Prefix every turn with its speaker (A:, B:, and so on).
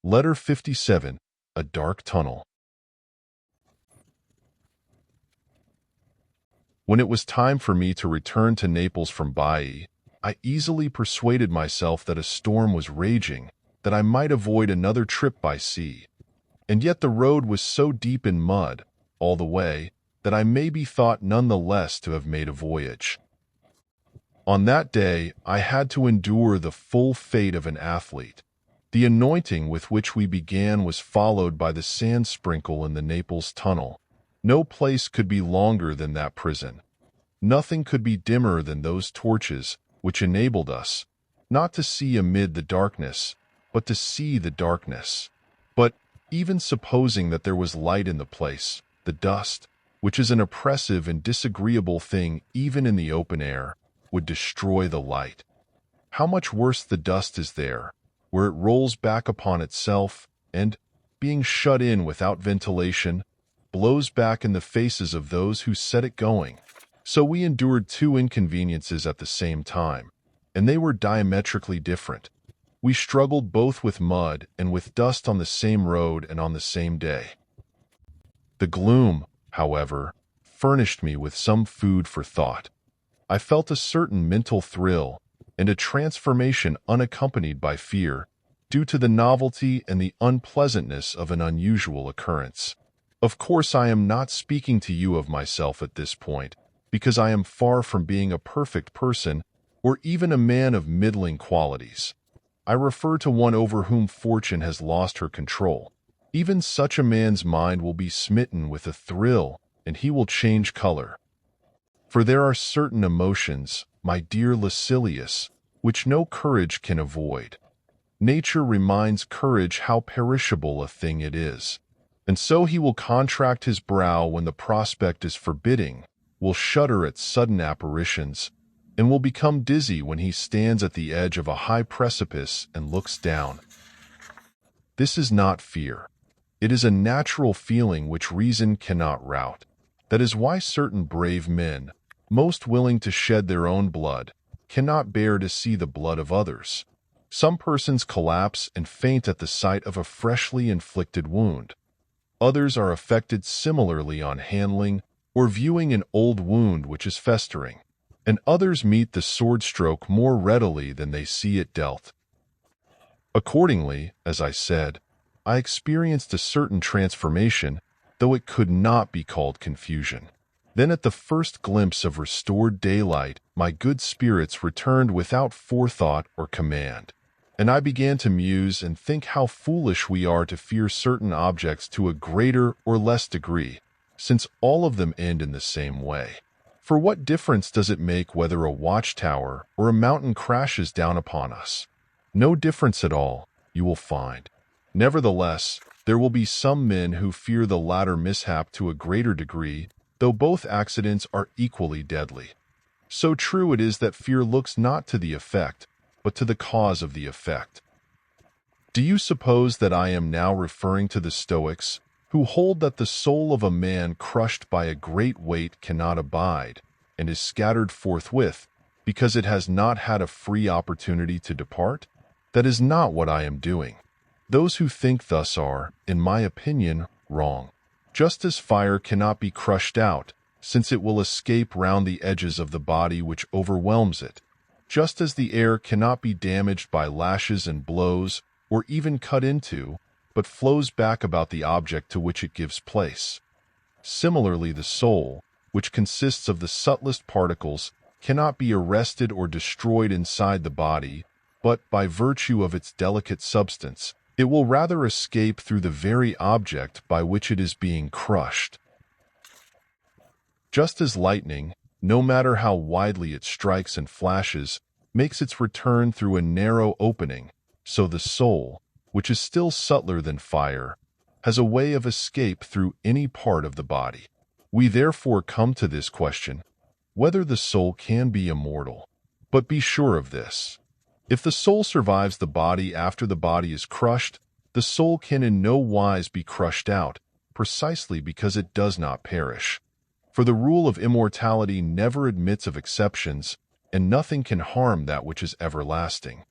A: Letter 57. A Dark Tunnel. When it was time for me to return to Naples from Baiae, I easily persuaded myself that a storm was raging, that I might avoid another trip by sea. And yet the road was so deep in mud, all the way, that I may be thought none the less to have made a voyage. On that day, I had to endure the full fate of an athlete. The anointing with which we began was followed by the sand sprinkle in the Naples tunnel. No place could be longer than that prison. Nothing could be dimmer than those torches, which enabled us, not to see amid the darkness, but to see the darkness. But, even supposing that there was light in the place, the dust, which is an oppressive and disagreeable thing even in the open air, would destroy the light. How much worse the dust is there, where it rolls back upon itself and, being shut in without ventilation, blows back in the faces of those who set it going. So we endured two inconveniences at the same time, and they were diametrically different. We struggled both with mud and with dust on the same road and on the same day. The gloom, however, furnished me with some food for thought. I felt a certain mental thrill and a transformation unaccompanied by fear, due to the novelty and the unpleasantness of an unusual occurrence. Of course, I am not speaking to you of myself at this point, because I am far from being a perfect person or even a man of middling qualities. I refer to one over whom fortune has lost her control. Even such a man's mind will be smitten with a thrill, and he will change color. For there are certain emotions, my dear Lucilius, which no courage can avoid. Nature reminds courage how perishable a thing it is. And so he will contract his brow when the prospect is forbidding, will shudder at sudden apparitions, and will become dizzy when he stands at the edge of a high precipice and looks down. This is not fear. It is a natural feeling which reason cannot rout. That is why certain brave men, most willing to shed their own blood, cannot bear to see the blood of others. Some persons collapse and faint at the sight of a freshly inflicted wound. Others are affected similarly on handling or viewing an old wound which is festering, and others meet the sword stroke more readily than they see it dealt. Accordingly, as I said, I experienced a certain transformation, though it could not be called confusion. Then at the first glimpse of restored daylight, my good spirits returned without forethought or command, and I began to muse and think how foolish we are to fear certain objects to a greater or less degree, since all of them end in the same way. For what difference does it make whether a watchtower or a mountain crashes down upon us? No difference at all, you will find. Nevertheless, there will be some men who fear the latter mishap to a greater degree, though both accidents are equally deadly. So true it is that fear looks not to the effect, but to the cause of the effect. Do you suppose that I am now referring to the Stoics, who hold that the soul of a man crushed by a great weight cannot abide, and is scattered forthwith, because it has not had a free opportunity to depart? That is not what I am doing. Those who think thus are, in my opinion, wrong. Just as fire cannot be crushed out, since it will escape round the edges of the body which overwhelms it, just as the air cannot be damaged by lashes and blows, or even cut into, but flows back about the object to which it gives place. Similarly, the soul, which consists of the subtlest particles, cannot be arrested or destroyed inside the body, but, by virtue of its delicate substance, it will rather escape through the very object by which it is being crushed. Just as lightning, no matter how widely it strikes and flashes, makes its return through a narrow opening, so the soul, which is still subtler than fire, has a way of escape through any part of the body. We therefore come to this question, whether the soul can be immortal. But be sure of this. If the soul survives the body after the body is crushed, the soul can in no wise be crushed out, precisely because it does not perish. For the rule of immortality never admits of exceptions, and nothing can harm that which is everlasting.